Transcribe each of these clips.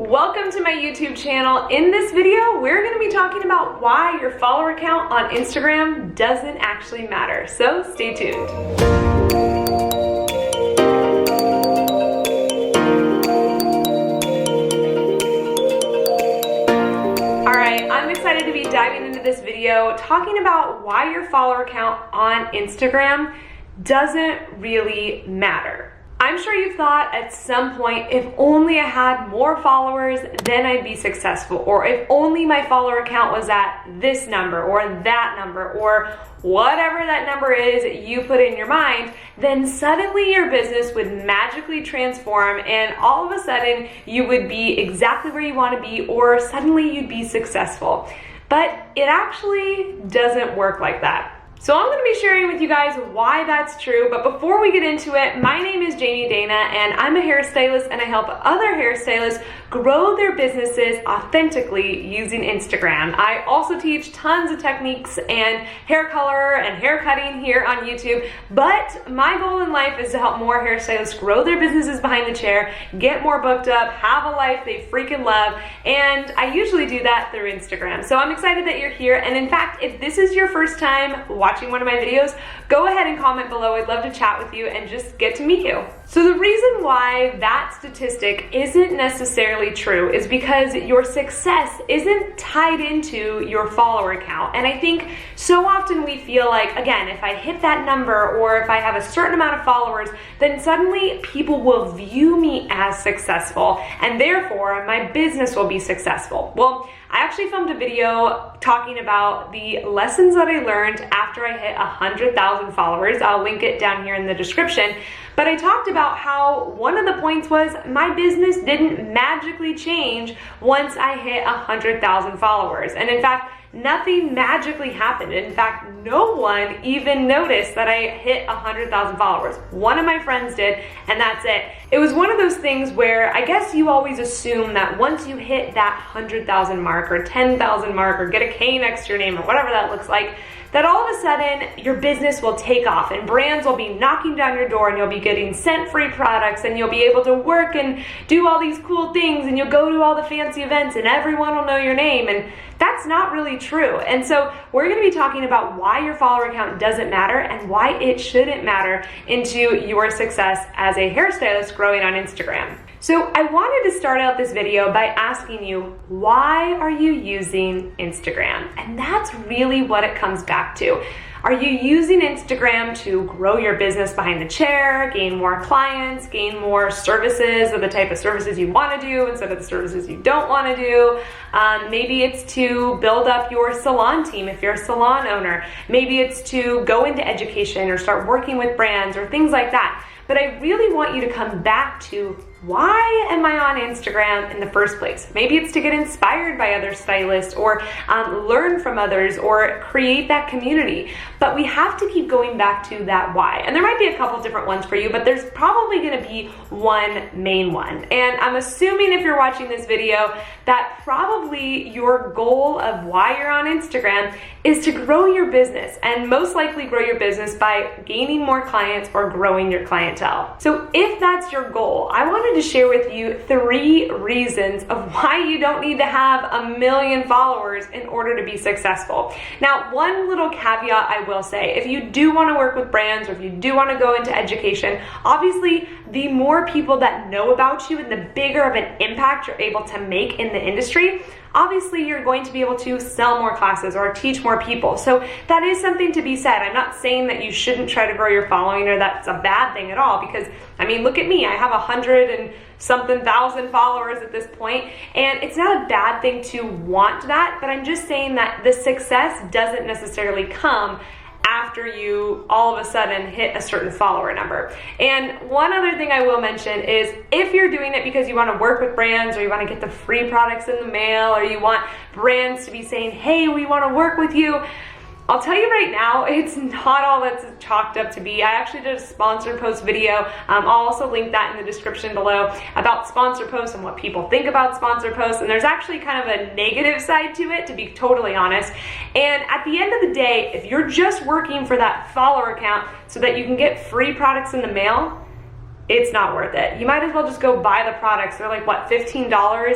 Welcome to my YouTube channel. In this video, we're going to be talking about why your follower count on Instagram doesn't actually matter. So stay tuned. Alright, I'm excited to be diving into this video talking about why your follower count on Instagram doesn't really matter. I'm sure you've thought at some point, if only I had more followers, then I'd be successful. Or if only my follower count was at this number or that number or whatever that number is you put in your mind, then suddenly your business would magically transform and all of a sudden you would be exactly where you want to be, or suddenly you'd be successful. But it actually doesn't work like that. So I'm going to be sharing with you guys why that's true, but before we get into it, my name is Jamie Dana and I'm a hairstylist and I help other hairstylists grow their businesses authentically using Instagram. I also teach tons of techniques and hair color and hair cutting here on YouTube, but my goal in life is to help more hairstylists grow their businesses behind the chair, get more booked up, have a life they freaking love, and I usually do that through Instagram. So I'm excited that you're here, and in fact, if this is your first time watching one of my videos, go ahead and comment below. I'd love to chat with you and just get to meet you. So the reason why that statistic isn't necessarily true is because your success isn't tied into your follower count. And I think so often we feel like, again, if I hit that number or if I have a certain amount of followers, then suddenly people will view me as successful and therefore my business will be successful. Well, I actually filmed a video talking about the lessons that I learned after I hit 100,000 followers. I'll link it down here in the description. But I talked about how one of the points was my business didn't magically change once I hit 100,000 followers. And in fact, nothing magically happened. In fact, no one even noticed that I hit 100,000 followers. One of my friends did, and that's it. It was one of those things where I guess you always assume that once you hit that 100,000 mark or 10,000 mark or get a K next to your name or whatever that looks like, that all of a sudden your business will take off and brands will be knocking down your door and you'll be getting sent free products and you'll be able to work and do all these cool things and you'll go to all the fancy events and everyone will know your name. And that's not really true. And so we're going to be talking about why your follower count doesn't matter and why it shouldn't matter into your success as a hairstylist growing on Instagram. So I wanted to start out this video by asking you, why are you using Instagram? And that's really what it comes back to. Are you using Instagram to grow your business behind the chair, gain more clients, gain more services of the type of services you want to do instead of the services you don't want to do? Maybe it's to build up your salon team if you're a salon owner. Maybe it's to go into education or start working with brands or things like that. But I really want you to come back to, why am I on Instagram in the first place? Maybe it's to get inspired by other stylists or learn from others or create that community. But we have to keep going back to that why. And there might be a couple different ones for you, but there's probably going to be one main one. And I'm assuming if you're watching this video that probably your goal of why you're on Instagram is to grow your business, and most likely grow your business by gaining more clients or growing your clientele. So if that's your goal, I wanted to share with you 3 reasons of why you don't need to have 1 million followers in order to be successful. Now, one little caveat I will say, if you do want to work with brands or if you do want to go into education, obviously the more people that know about you and the bigger of an impact you're able to make in the industry, obviously you're going to be able to sell more classes or teach more people. So that is something to be said. I'm not saying that you shouldn't try to grow your following or that's a bad thing at all, because I mean, look at me. I have 100 and something thousand followers at this point, and it's not a bad thing to want that, but I'm just saying that the success doesn't necessarily come after you all of a sudden hit a certain follower number. And one other thing I will mention is, if you're doing it because you want to work with brands or you want to get the free products in the mail or you want brands to be saying, hey, we want to work with you, I'll tell you right now, it's not all that's chalked up to be. I actually did a sponsored post video. I'll also link that in the description below about sponsored posts and what people think about sponsored posts. And there's actually kind of a negative side to it, to be totally honest. And at the end of the day, if you're just working for that follower count so that you can get free products in the mail, it's not worth it. You might as well just go buy the products. They're like, what, $15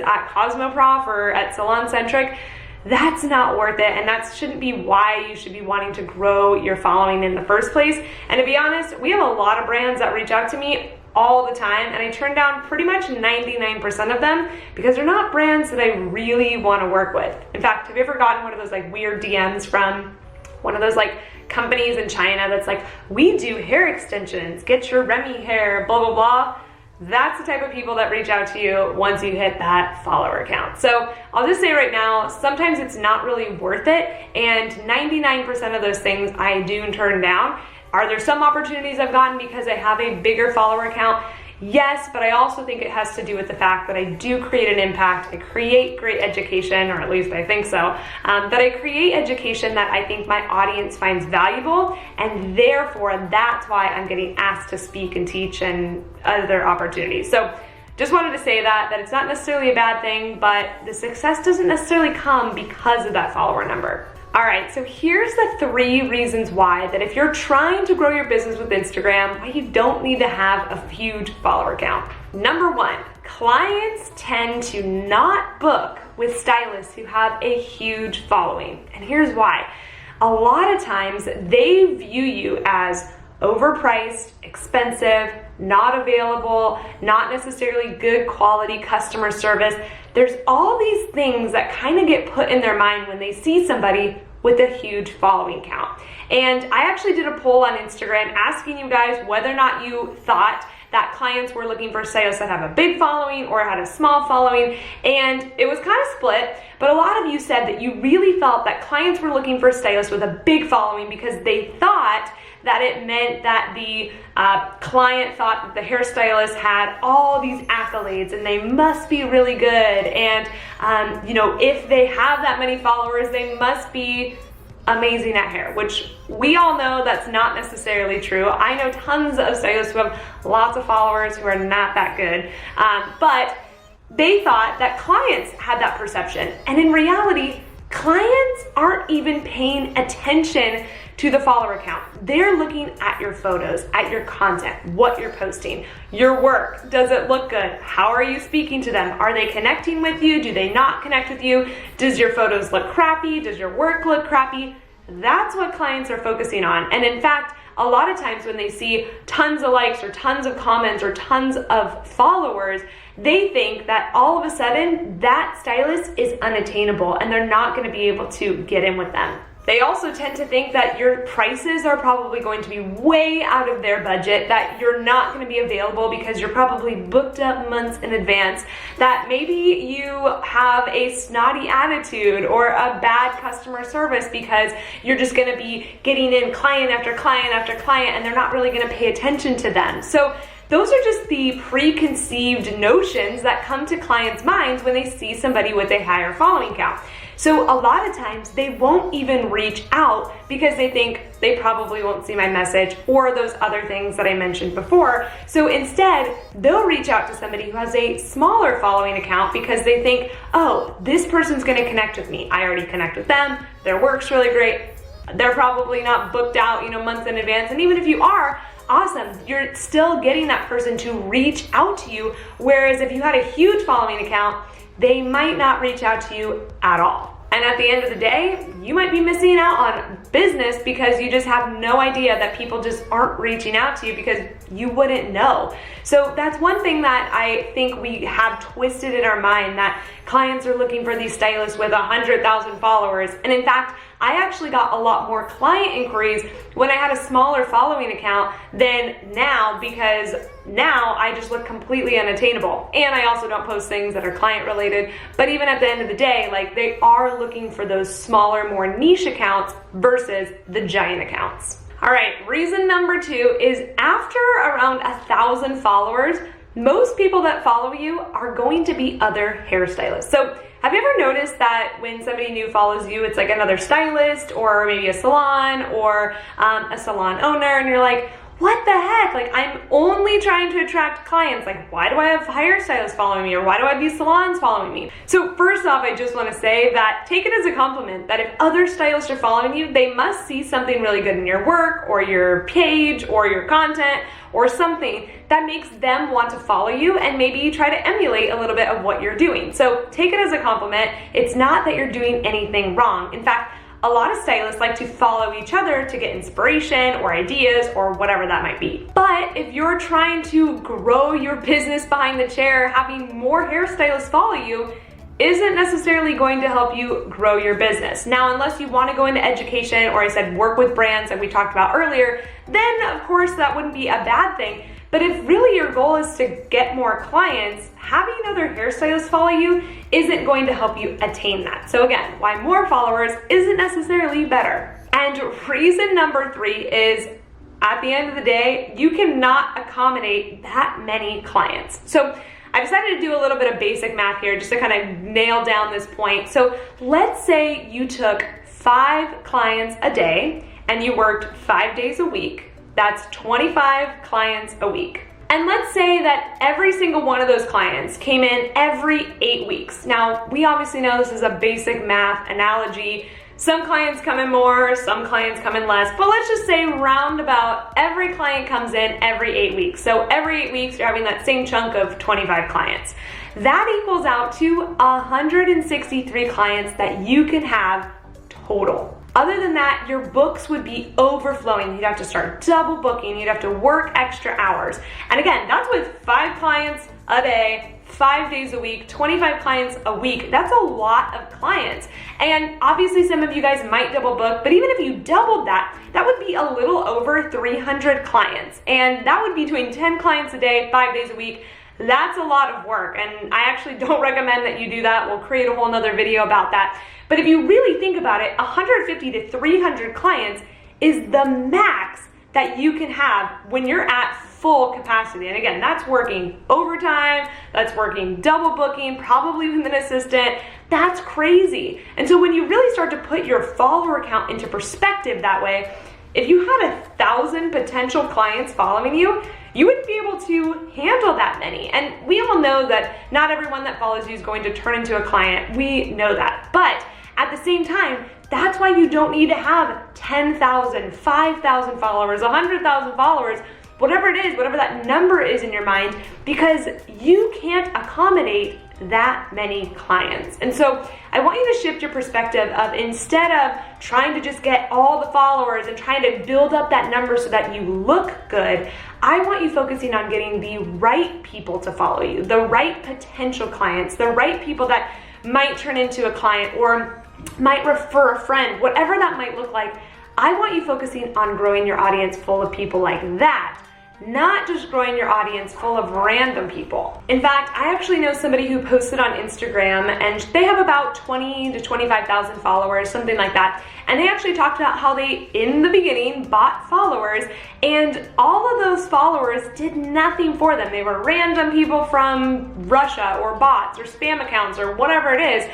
at Cosmoprof or at Salon Centric? That's not worth it, and that shouldn't be why you should be wanting to grow your following in the first place. And to be honest, we have a lot of brands that reach out to me all the time, and I turn down pretty much 99% of them because they're not brands that I really want to work with. In fact, have you ever gotten one of those like weird DMs from one of those like companies in China that's like, we do hair extensions, get your Remy hair, blah, blah, blah? That's the type of people that reach out to you once you hit that follower count. So I'll just say right now, sometimes it's not really worth it, and 99% of those things I do turn down. Are there some opportunities I've gotten because I have a bigger follower count? Yes, but I also think it has to do with the fact that I do create an impact. I create great education, or at least I think so, that I create education that I think my audience finds valuable, and therefore that's why I'm getting asked to speak and teach and other opportunities. So just wanted to say that it's not necessarily a bad thing, but the success doesn't necessarily come because of that follower number. All right, so here's the 3 reasons why that if you're trying to grow your business with Instagram, why you don't need to have a huge follower count. Number 1, clients tend to not book with stylists who have a huge following. And here's why. A lot of times they view you as overpriced, expensive, not available, not necessarily good quality customer service. There's all these things that kind of get put in their mind when they see somebody with a huge following count. And I actually did a poll on Instagram asking you guys whether or not you thought that clients were looking for stylists that have a big following or had a small following, and it was kind of split, but a lot of you said that you really felt that clients were looking for stylists with a big following because they thought that it meant that the client thought that the hairstylist had all these accolades and they must be really good, and you know, if they have that many followers, they must be amazing at hair, which we all know that's not necessarily true. I know tons of stylists who have lots of followers who are not that good, but they thought that clients had that perception, and in reality, clients aren't even paying attention to the follower count. They're looking at your photos, at your content, what you're posting, your work. Does it look good? How are you speaking to them? Are they connecting with you? Do they not connect with you? Does your photos look crappy? Does your work look crappy? That's what clients are focusing on. And in fact, a lot of times when they see tons of likes or tons of comments or tons of followers, they think that all of a sudden that stylist is unattainable and they're not going to be able to get in with them. They also tend to think that your prices are probably going to be way out of their budget, that you're not going to be available because you're probably booked up months in advance, that maybe you have a snotty attitude or a bad customer service because you're just going to be getting in client after client after client and they're not really going to pay attention to them. So those are just the preconceived notions that come to clients' minds when they see somebody with a higher following count. So a lot of times they won't even reach out because they think they probably won't see my message or those other things that I mentioned before. So instead, they'll reach out to somebody who has a smaller following account because they think, oh, this person's gonna connect with me. I already connect with them. Their work's really great. They're probably not booked out, months in advance. And even if you are, awesome, you're still getting that person to reach out to you. Whereas if you had a huge following account, they might not reach out to you at all. And at the end of the day, you might be missing out on business because you just have no idea that people just aren't reaching out to you because you wouldn't know. So that's one thing that I think we have twisted in our mind, that clients are looking for these stylists with 100,000 followers. And in fact, I actually got a lot more client inquiries when I had a smaller following account than now, because now I just look completely unattainable. And I also don't post things that are client related. But even at the end of the day, like, they are looking for those smaller, more niche accounts versus the giant accounts. All right, reason number 2 is after around 1,000 followers, most people that follow you are going to be other hairstylists. So have you ever noticed that when somebody new follows you, it's like another stylist or maybe a salon or a salon owner, and you're like, what the heck? Like, I'm only trying to attract clients. Like, why do I have hairstylists following me? Or why do I have these salons following me? So first off, I just want to say that take it as a compliment that if other stylists are following you, they must see something really good in your work or your page or your content or something that makes them want to follow you and maybe try to emulate a little bit of what you're doing. So take it as a compliment. It's not that you're doing anything wrong. In fact, a lot of stylists like to follow each other to get inspiration or ideas or whatever that might be. But if you're trying to grow your business behind the chair, having more hairstylists follow you isn't necessarily going to help you grow your business. Now, unless you want to go into education, or I said work with brands like we talked about earlier, then of course that wouldn't be a bad thing. But if really your goal is to get more clients, having other hairstylists follow you isn't going to help you attain that. So again, why more followers isn't necessarily better. And reason number 3 is, at the end of the day, you cannot accommodate that many clients. So I decided to do a little bit of basic math here just to kind of nail down this point. So let's say you took 5 clients a day and you worked 5 days a week. That's 25 clients a week. And let's say that every single one of those clients came in every 8 weeks. Now, we obviously know this is a basic math analogy. Some clients come in more, some clients come in less, but let's just say roundabout every client comes in every 8 weeks. So every 8 weeks, you're having that same chunk of 25 clients. That equals out to 163 clients that you can have total. Other than that, your books would be overflowing. You'd have to start double booking. You'd have to work extra hours. And again, that's with 5 clients a day, 5 days a week, 25 clients a week. That's a lot of clients. And obviously some of you guys might double book, but even if you doubled that, that would be a little over 300 clients. And that would be between 10 clients a day, 5 days a week. That's a lot of work, and I actually don't recommend that you do that. We'll create a whole nother video about that. But if you really think about it, 150 to 300 clients is the max that you can have when you're at full capacity. And again, that's working overtime, that's working double booking, probably with an assistant. That's crazy. And so when you really start to put your follower count into perspective that way, if you had 1,000 potential clients following you, you wouldn't be able to handle that many. And we all know that not everyone that follows you is going to turn into a client. We know that. But at the same time, that's why you don't need to have 10,000, 5,000 followers, 100,000 followers, whatever it is, whatever that number is in your mind, because you can't accommodate that many clients. And so I want you to shift your perspective of, instead of trying to just get all the followers and trying to build up that number so that you look good, I want you focusing on getting the right people to follow you, the right potential clients, the right people that might turn into a client or might refer a friend, whatever that might look like. I want you focusing on growing your audience full of people like that, not just growing your audience full of random people. In fact, I actually know somebody who posted on Instagram, and they have about 20 to 25,000 followers, something like that. And they actually talked about how they, in the beginning, bought followers, and all of those followers did nothing for them. They were random people from Russia or bots or spam accounts or whatever it is.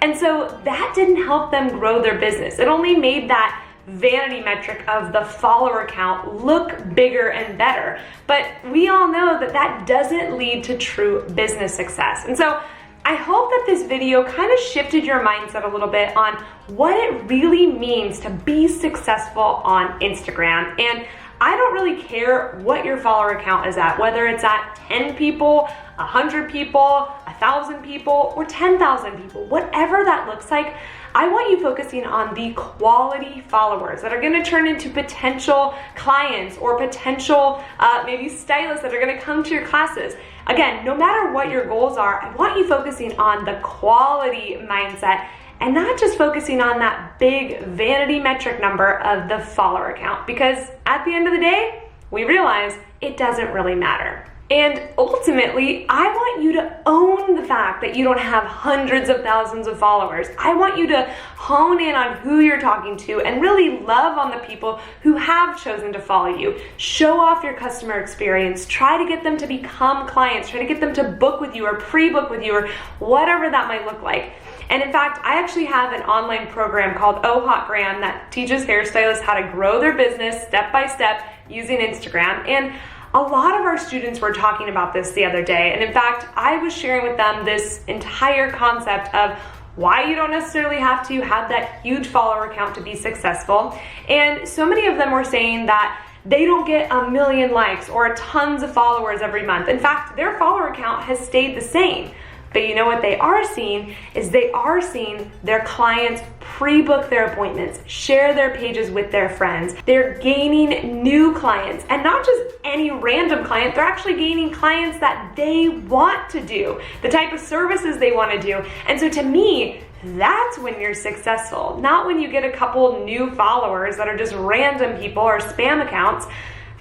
And so that didn't help them grow their business. It only made that vanity metric of the follower count look bigger and better. But we all know that that doesn't lead to true business success. And so I hope that this video kind of shifted your mindset a little bit on what it really means to be successful on Instagram. And I don't really care what your follower count is at, whether it's at 10 people, 100 people, 1,000 people, or 10,000 people, whatever that looks like. I want you focusing on the quality followers that are going to turn into potential clients or potential maybe stylists that are going to come to your classes. Again, no matter what your goals are, I want you focusing on the quality mindset and not just focusing on that big vanity metric number of the follower count, because at the end of the day, we realize it doesn't really matter. And ultimately, I want you to own the fact that you don't have hundreds of thousands of followers. I want you to hone in on who you're talking to and really love on the people who have chosen to follow you. Show off your customer experience. Try to get them to become clients. Try to get them to book with you or pre-book with you or whatever that might look like. And in fact, I actually have an online program called Hotgram that teaches hairstylists how to grow their business step by step using Instagram. And a lot of our students were talking about this the other day. And in fact, I was sharing with them this entire concept of why you don't necessarily have to have that huge follower count to be successful. And so many of them were saying that they don't get 1 million likes or tons of followers every month. In fact, their follower count has stayed the same. But you know what they are seeing is they are seeing their clients pre-book their appointments, share their pages with their friends. They're gaining new clients, and not just any random client. They're actually gaining clients that they want to do, the type of services they want to do. And so to me, that's when you're successful, not when you get a couple new followers that are just random people or spam accounts.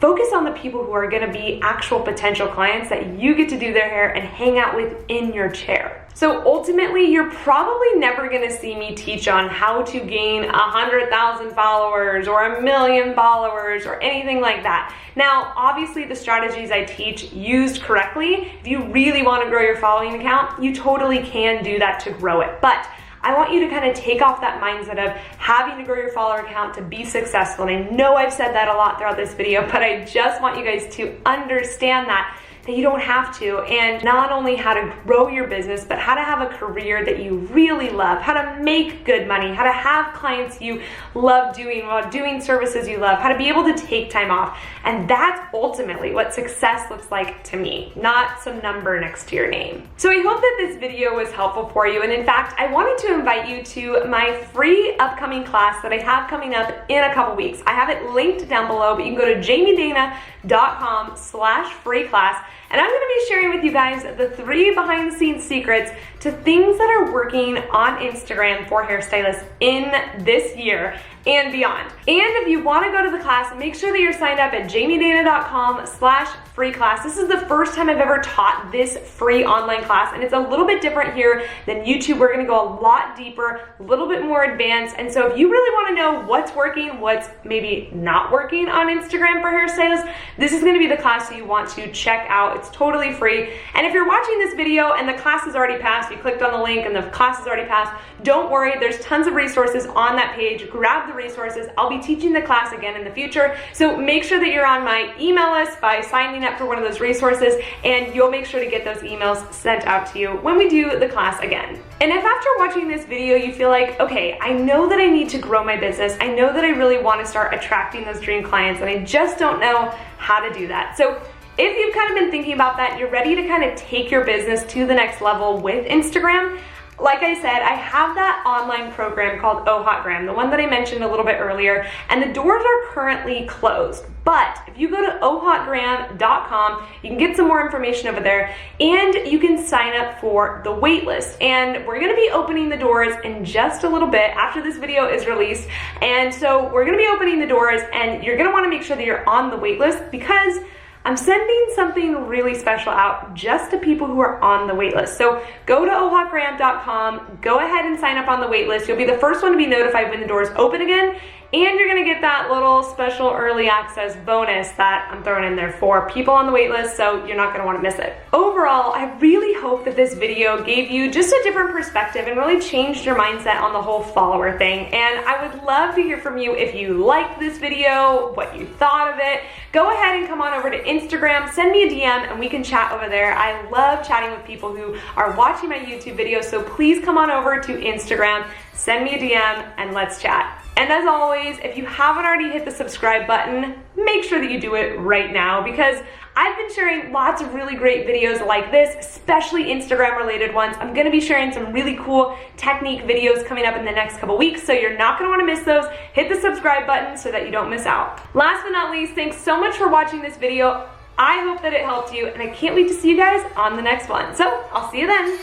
Focus on the people who are gonna be actual potential clients that you get to do their hair and hang out with in your chair. So ultimately, you're probably never gonna see me teach on how to gain 100,000 followers or 1 million followers or anything like that. Now, obviously the strategies I teach used correctly, if you really wanna grow your following account, you totally can do that to grow it. But I want you to kind of take off that mindset of having to grow your follower account to be successful. And I know I've said that a lot throughout this video, but I just want you guys to understand that you don't have to, and not only how to grow your business, but how to have a career that you really love, how to make good money, how to have clients you love doing while doing services you love, how to be able to take time off. And that's ultimately what success looks like to me, not some number next to your name. So I hope that this video was helpful for you. And in fact, I wanted to invite you to my free upcoming class that I have coming up in a couple weeks. I have it linked down below, but you can go to jamiedana.com/free class. And I'm gonna be sharing with you guys the 3 behind the scenes secrets to things that are working on Instagram for hairstylists in this year and beyond. And if you wanna go to the class, make sure that you're signed up at jamiedana.com/free class. This is the first time I've ever taught this free online class, and it's a little bit different here than YouTube. We're gonna go a lot deeper, a little bit more advanced. And so if you really wanna know what's working, what's maybe not working on Instagram for hairstylists, this is gonna be the class that you want to check out. It's totally free. And if you're watching this video and the class has already passed, you clicked on the link and the class has already passed, don't worry, there's tons of resources on that page. Grab the resources. I'll be teaching the class again in the future. So make sure that you're on my email list by signing up for one of those resources, and you'll make sure to get those emails sent out to you when we do the class again. And if after watching this video you feel like, okay, I know that I need to grow my business, I know that I really want to start attracting those dream clients, and I just don't know how to do that. So if you've kind of been thinking about that, you're ready to kind of take your business to the next level with Instagram, like I said, I have that online program called Hotgram, the one that I mentioned a little bit earlier, and the doors are currently closed. But if you go to ohotgram.com, you can get some more information over there, and you can sign up for the waitlist. And we're gonna be opening the doors in just a little bit after this video is released. And so we're gonna be opening the doors, and you're gonna wanna make sure that you're on the waitlist, because I'm sending something really special out just to people who are on the waitlist. So go to ohotgram.com, go ahead and sign up on the waitlist. You'll be the first one to be notified when the doors open again, and you're gonna get that little special early access bonus that I'm throwing in there for people on the waitlist, so you're not gonna wanna miss it. Overall, I really hope that this video gave you just a different perspective and really changed your mindset on the whole follower thing. And I would love to hear from you if you liked this video, what you thought of it. Go ahead and come on over to Instagram, send me a DM, and we can chat over there. I love chatting with people who are watching my YouTube videos, so please come on over to Instagram, send me a DM, and let's chat. And as always, if you haven't already hit the subscribe button, make sure that you do it right now, because I've been sharing lots of really great videos like this, especially Instagram related ones. I'm gonna be sharing some really cool technique videos coming up in the next couple weeks, so you're not gonna wanna miss those. Hit the subscribe button so that you don't miss out. Last but not least, thanks so much for watching this video. I hope that it helped you, and I can't wait to see you guys on the next one. So I'll see you then.